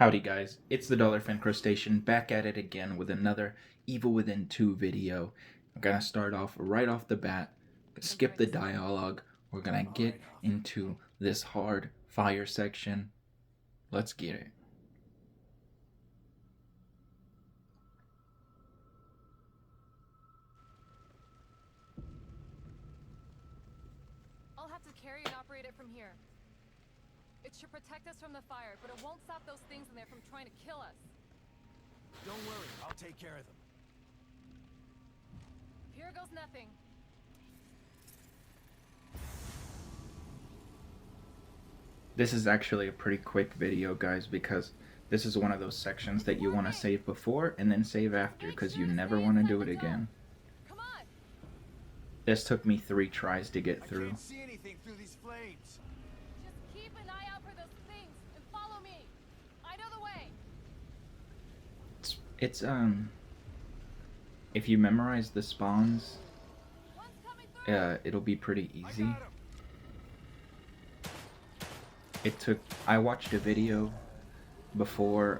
Howdy guys, it's the Dallerfin'd Crustacean back at it again with another Evil Within 2 video. I'm gonna start off right off the bat, skip the dialogue, we're gonna get into this hard fire section. Let's get it. I'll have to carry and operate it from here. It should protect us from the fire, but it won't stop those things in there from trying to kill us. Don't worry, I'll take care of them. Here goes nothing. This is actually a pretty quick video, guys, because this is one of those sections that you want to save before and then save after, because you never want to do it again. Come on. This took me 3 tries to get through. I can't see anything through these flames. Just keep an eye out for those things and follow me. I know the way. It's if you memorize the spawns, One's coming through. it'll be pretty easy. I got him. I watched a video before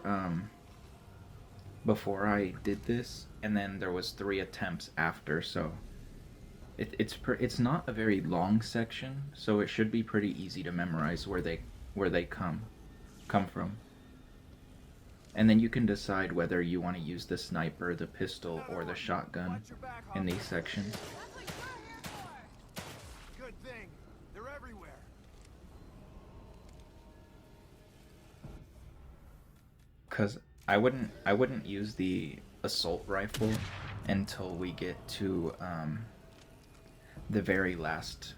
I did this, and then there was 3 attempts after, so it's not a very long section, so it should be pretty easy to memorize where they come from. And then you can decide whether you want to use the sniper, the pistol, or the shotgun Watch your back, in Hawk. these sections. That's what you're here for. Good thing. They're everywhere. Cause I wouldn't use the assault rifle until we get to the very last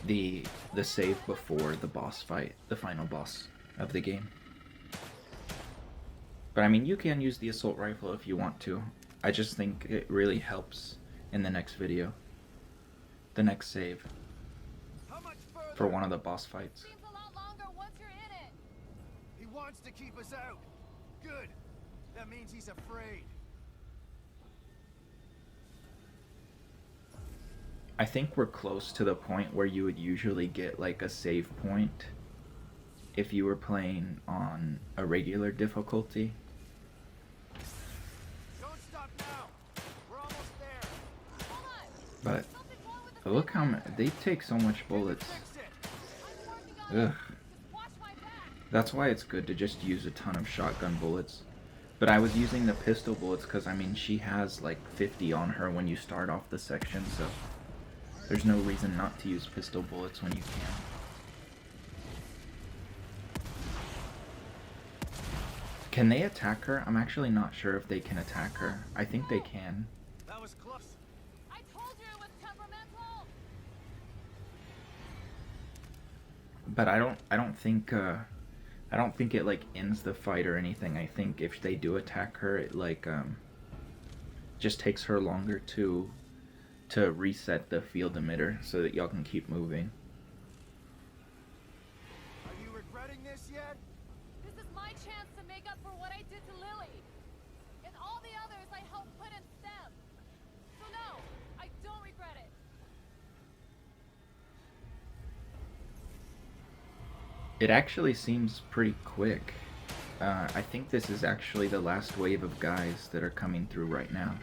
the save before the boss fight, the final boss of the game. But I mean, you can use the assault rifle if you want to. I just think it really helps in the next video, the next save How much further? for one of the boss fights. Seems a lot longer once you're in it. He wants to keep us out. Good. That means he's afraid. I think we're close to the point where you would usually get like a save point if you were playing on a regular difficulty. Don't stop now. We're almost there. Hold on. But Something wrong with the look how they take so much bullets. Fix it. I'm working on it. Ugh. Just watch my back. That's why it's good to just use a ton of shotgun bullets. But I was using the pistol bullets because, I mean, she has like 50 on her when you start off the section, so there's no reason not to use pistol bullets when you can. Can they attack her? I'm actually not sure if they can attack her. I think they can. That was close. I told you it was temperamental. But I don't think it like ends the fight or anything. I think if they do attack her, it like just takes her longer to reset the field emitter so that y'all can keep moving. Are you regretting this yet? This is my chance to make up for what I did to Lily. And all the others I helped put in STEM. So no, I don't regret it. It actually seems pretty quick. I think this is actually the last wave of guys that are coming through right now.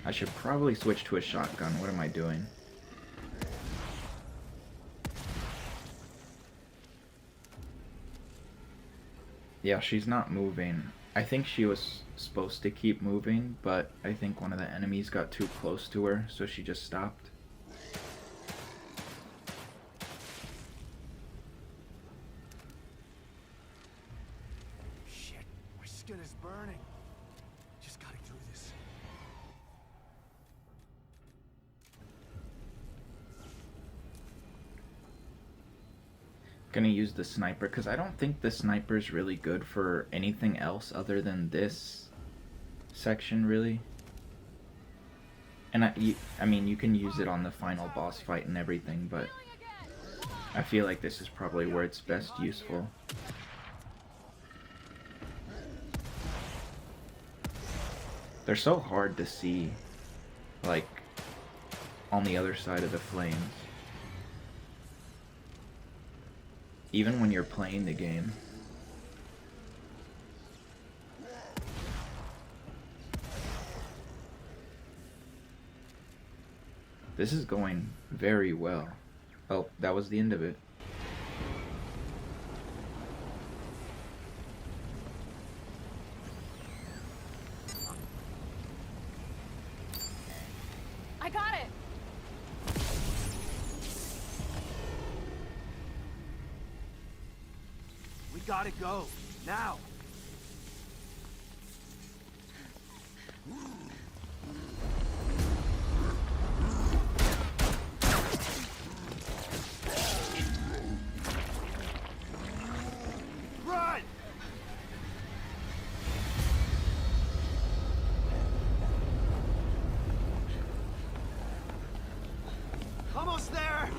I should probably switch to a shotgun. What am I doing? Yeah, she's not moving. I think she was supposed to keep moving, but I think one of the enemies got too close to her, so she just stopped. Shit, my skin is burning. Just gotta get through this. Gonna use the sniper because I don't think the sniper is really good for anything else other than this section, really. And I mean, you can use it on the final boss fight and everything, but Feeling again. Come on. I feel like this is probably where it's best useful. They're so hard to see, like, on the other side of the flames. Even when you're playing the game. This is going very well. Oh, that was the end of it. I got it! We gotta go. Now! Run! Almost there!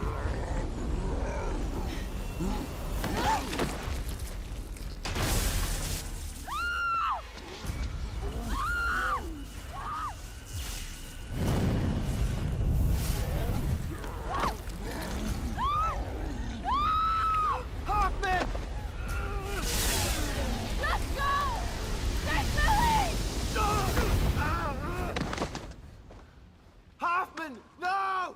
Hoffman! Let's go! Take Lily! Hoffman, no!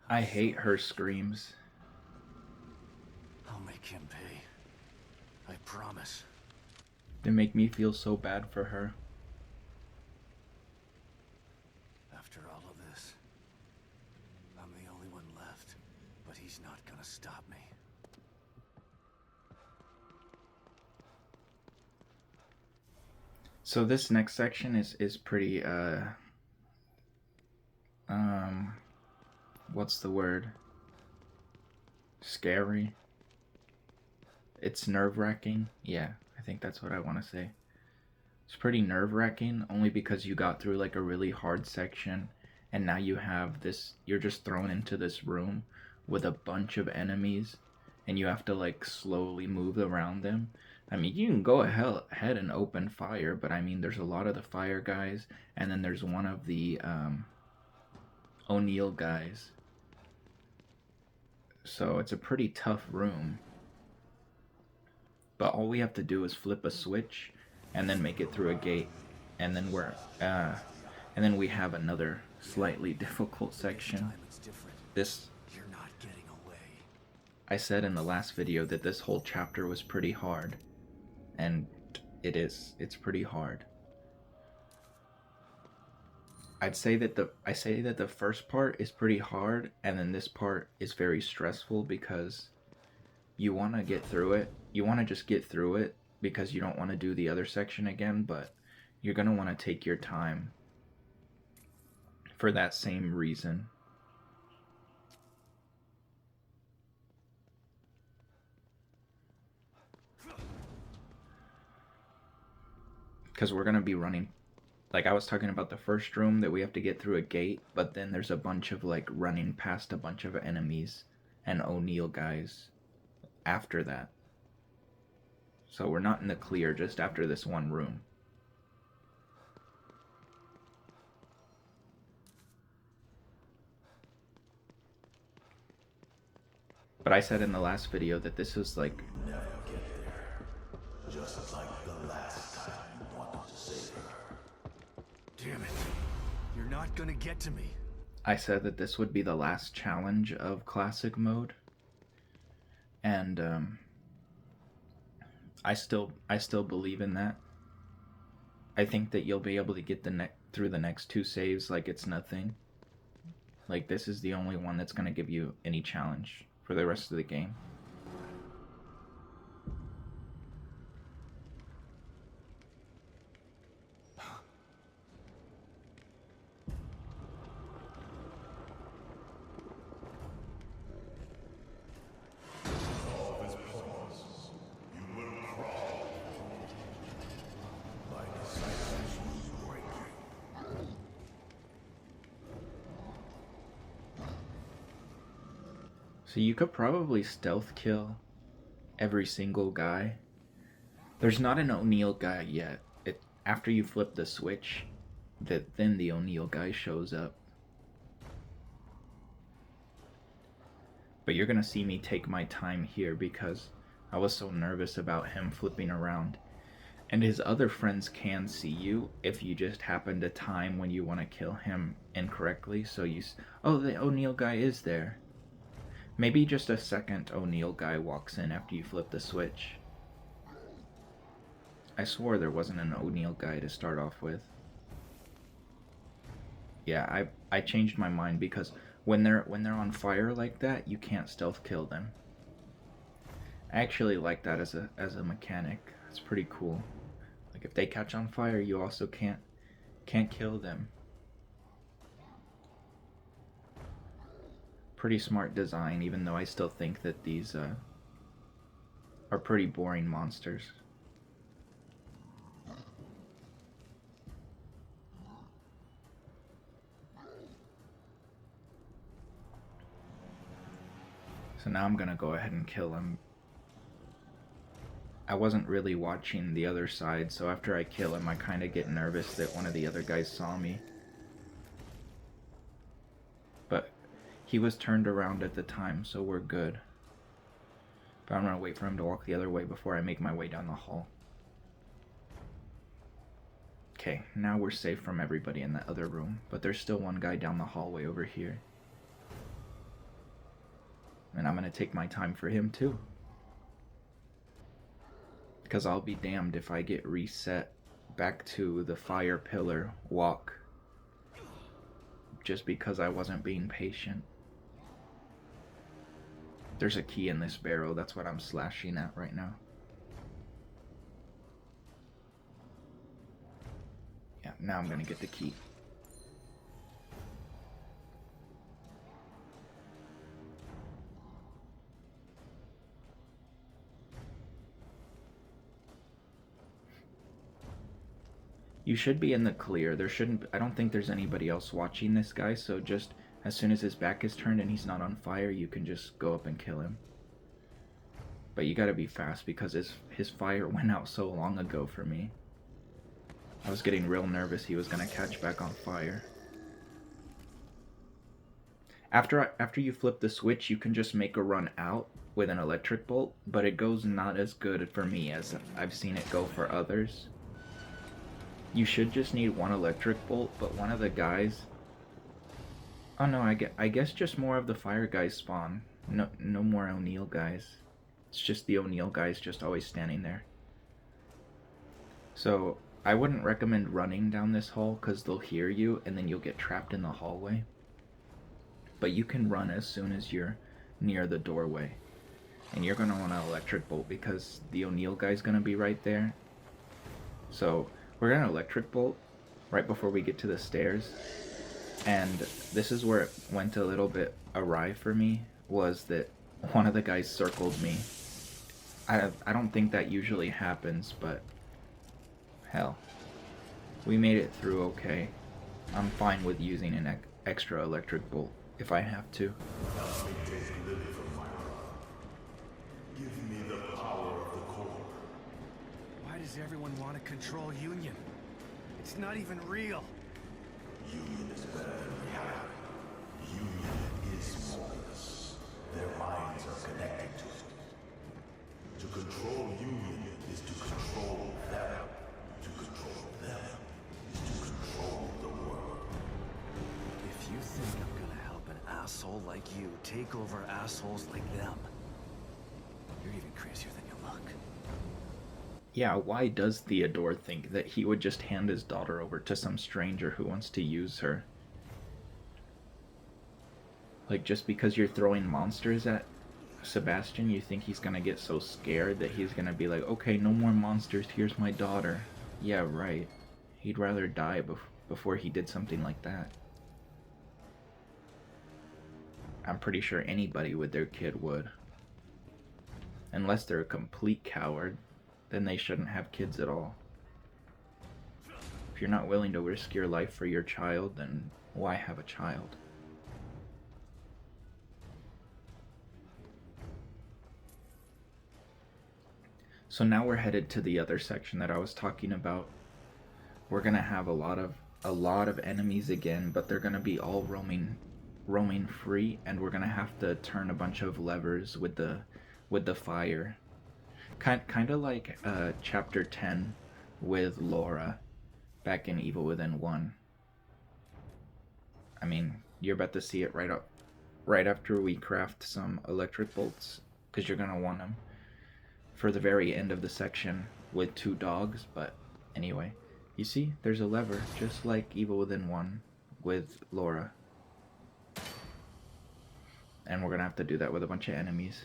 I hate her screams. I'll make him pay. I promise. They make me feel so bad for her. After all of this, I'm the only one left, but he's not gonna stop me. So this next section is pretty what's the word? Scary. It's nerve-wracking. Yeah, I think that's what I want to say. It's pretty nerve-wracking only because you got through like a really hard section and now you have this, you're just thrown into this room with a bunch of enemies and you have to like slowly move around them. I mean, you can go ahead and open fire, but I mean, there's a lot of the fire guys, and then there's one of the O'Neill guys. So it's a pretty tough room. But all we have to do is flip a switch, and then make it through a gate, and then and then we have another slightly difficult section. This, You're not getting away. I said in the last video that this whole chapter was pretty hard. And it is. It's pretty hard. I say that the first part is pretty hard, and then this part is very stressful because you want to get through it. You want to just get through it because you don't want to do the other section again, but you're going to want to take your time for that same reason. Because we're going to be running, like I was talking about the first room that we have to get through a gate, but then there's a bunch of like running past a bunch of enemies and O'Neill guys after that. So we're not in the clear just after this one room. But I said in the last video that this was like, Never get there. Just like the last time you wanted to save her. Damn it. You're not gonna get to me. I said that this would be the last challenge of classic mode. And I still believe in that. I think that you'll be able to get through the next two saves like it's nothing. Like this is the only one that's going to give you any challenge for the rest of the game. So you could probably stealth kill every single guy. There's not an O'Neill guy yet. after you flip the switch, then the O'Neill guy shows up. But you're gonna see me take my time here because I was so nervous about him flipping around. And his other friends can see you if you just happen to time when you want to kill him incorrectly. So oh, the O'Neill guy is there. Maybe just a second O'Neill guy walks in after you flip the switch. I swore there wasn't an O'Neill guy to start off with. Yeah, I changed my mind because when they're on fire like that, you can't stealth kill them. I actually like that as a mechanic. It's pretty cool. Like if they catch on fire, you also can't kill them. Pretty smart design, even though I still think that these are pretty boring monsters. So now I'm gonna go ahead and kill him. I wasn't really watching the other side, so after I kill him, I kind of get nervous that one of the other guys saw me. But he was turned around at the time, so we're good. But I'm gonna wait for him to walk the other way before I make my way down the hall. Okay, now we're safe from everybody in the other room, but there's still one guy down the hallway over here. And I'm gonna take my time for him too. Because I'll be damned if I get reset back to the fire pillar walk just because I wasn't being patient. There's a key in this barrel, that's what I'm slashing at right now. Yeah, now I'm gonna get the key. You should be in the clear. I don't think there's anybody else watching this guy, so just as soon as his back is turned and he's not on fire, you can just go up and kill him. But you gotta be fast because his fire went out so long ago for me. I was getting real nervous he was gonna catch back on fire. After you flip the switch, you can just make a run out with an electric bolt, but it goes not as good for me as I've seen it go for others. You should just need one electric bolt, but one of the guys... Oh no, I guess just more of the fire guys spawn. No more O'Neill guys. It's just the O'Neill guys just always standing there. So, I wouldn't recommend running down this hall because they'll hear you and then you'll get trapped in the hallway. But you can run as soon as you're near the doorway. And you're going to want an electric bolt because the O'Neill guy's going to be right there. So... we're gonna electric bolt right before we get to the stairs, and this is where it went a little bit awry for me, was that one of the guys circled me. I don't think that usually happens, but hell, we made it through okay. I'm fine with using an extra electric bolt if I have to. Help me take Lily from my brother. Give me the power of the core. Why does everyone want to control Union? It's not even real. Union is better than reality. Union is smallness. Their minds are connected to it. To control Union is to control them. To control them is to control the world. If you think I'm gonna help an asshole like you take over assholes like them, you're even crazier than you look. Yeah, why does Theodore think that he would just hand his daughter over to some stranger who wants to use her? Like, just because you're throwing monsters at Sebastian, you think he's gonna get so scared that he's gonna be like, okay, no more monsters, here's my daughter. Yeah, right. He'd rather die before he did something like that. I'm pretty sure anybody with their kid would. Unless they're a complete coward, then they shouldn't have kids at all. If you're not willing to risk your life for your child, then why have a child? So now we're headed to the other section that I was talking about. we're gonna have a lot of enemies again, but they're gonna be all roaming free, and we're gonna have to turn a bunch of levers with the fire. Kind of like chapter 10 with Laura back in Evil Within 1. I mean, you're about to see it right after we craft some electric bolts, because you're gonna want them for the very end of the section with 2 dogs. But anyway, you see, there's a lever just like Evil Within 1 with Laura, and we're gonna have to do that with a bunch of enemies.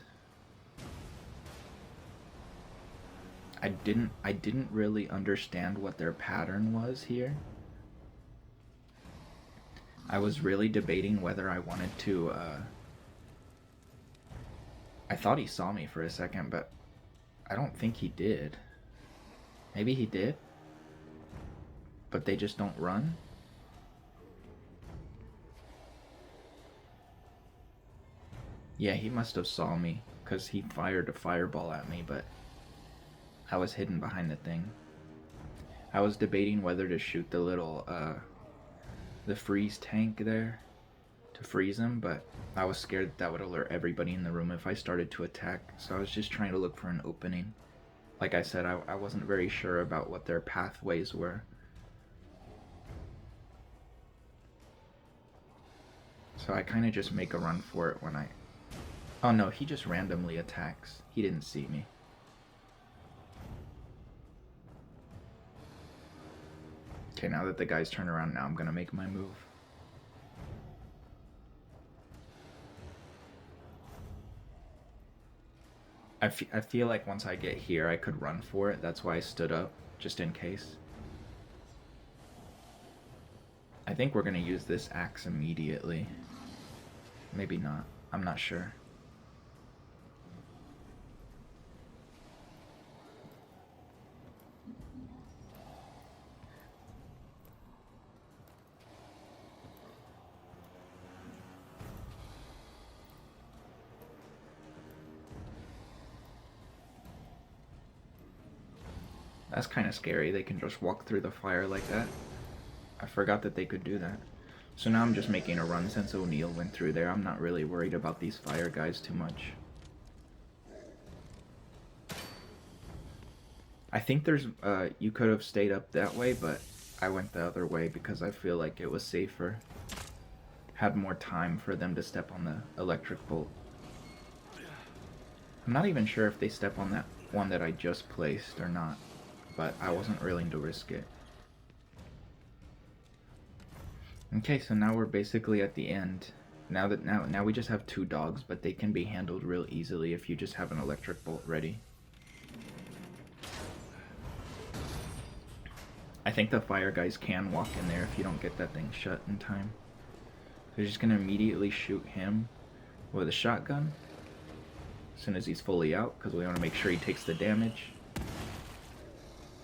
I didn't really understand what their pattern was here. I was really debating whether I wanted to, I thought he saw me for a second, but I don't think he did. Maybe he did, but they just don't run? Yeah, he must have saw me, because he fired a fireball at me, but I was hidden behind the thing. I was debating whether to shoot the little, the freeze tank there to freeze him, but I was scared that would alert everybody in the room if I started to attack, so I was just trying to look for an opening. Like I said, I wasn't very sure about what their pathways were. So I kind of just make a run for it when I... Oh no, he just randomly attacks. He didn't see me. Okay, now that the guys turn around, now I'm gonna make my move. I feel like once I get here, I could run for it. That's why I stood up, just in case. I think we're gonna use this axe immediately. Maybe not. I'm not sure. That's kind of scary. They can just walk through the fire like that. I forgot that they could do that. So now I'm just making a run since O'Neill went through there. I'm not really worried about these fire guys too much. I think there's, you could have stayed up that way, but I went the other way because I feel like it was safer. Had more time for them to step on the electric bolt. I'm not even sure if they step on that one that I just placed or not, but I wasn't willing to risk it. Okay, so now we're basically at the end. Now we just have 2 dogs, but they can be handled real easily if you just have an electric bolt ready. I think the fire guys can walk in there if you don't get that thing shut in time. They're just gonna immediately shoot him with a shotgun as soon as he's fully out, because we want to make sure he takes the damage.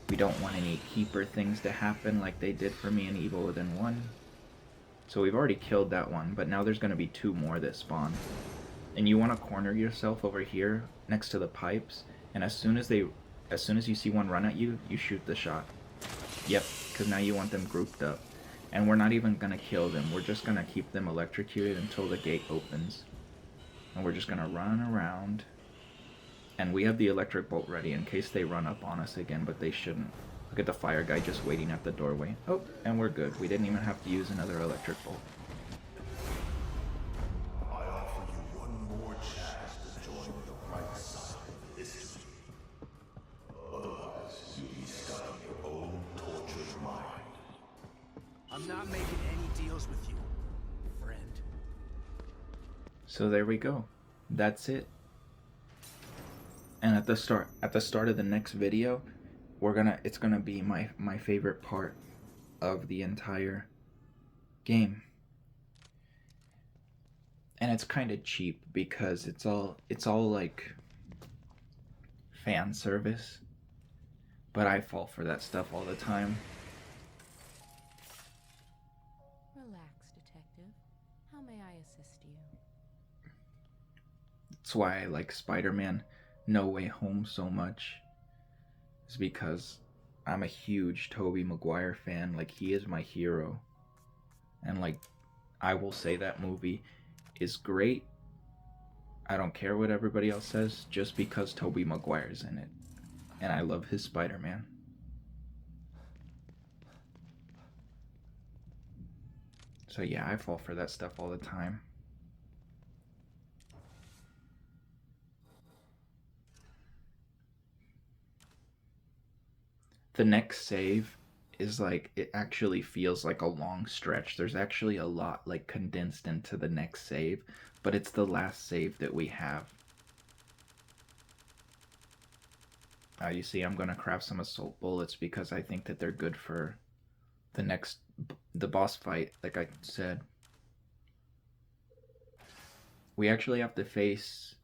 We don't want any keeper things to happen like they did for me in Evil Within 1. So we've already killed that one, but now there's going to be 2 more that spawn. And you want to corner yourself over here next to the pipes, and as soon as you see one run at you, you shoot the shot. Yep, because now you want them grouped up. And we're not even going to kill them, we're just going to keep them electrocuted until the gate opens. And we're just going to run around. And we have the electric bolt ready in case they run up on us again, but they shouldn't. Look at the fire guy just waiting at the doorway. Oh, and we're good. We didn't even have to use another electric bolt. I offer you one more chance to join the right side of history. Otherwise, you'll be stuck in your own tortured mind. I'm not making any deals with you, friend. So there we go. That's it. And at the start of the next video, it's gonna be my favorite part of the entire game. And it's kind of cheap because it's all like fan service, but I fall for that stuff all the time. Relax, detective. How may I assist you? That's why I like Spider-Man No Way Home so much. Is because I'm a huge Tobey Maguire fan. Like, he is my hero. And like, I will say that movie is great. I don't care what everybody else says, just because Tobey Maguire's in it. And I love his Spider-Man. So yeah, I fall for that stuff all the time. The next save is like, it actually feels like a long stretch. There's actually a lot like condensed into the next save, but it's the last save that we have. You see, I'm gonna craft some assault bullets because I think that they're good for the boss fight. Like I said, we actually have to face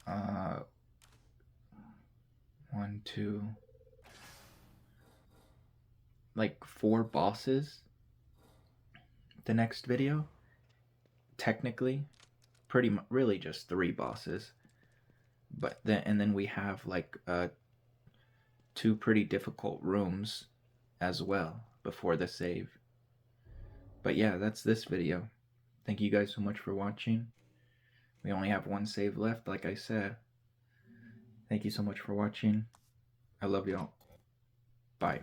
uh, one, two, like 4 bosses. The next video, technically, really just 3 bosses. But then we have like 2 pretty difficult rooms as well before the save. But yeah, that's this video. Thank you guys so much for watching. We only have 1 save left, like I said. Thank you so much for watching. I love y'all. Bye.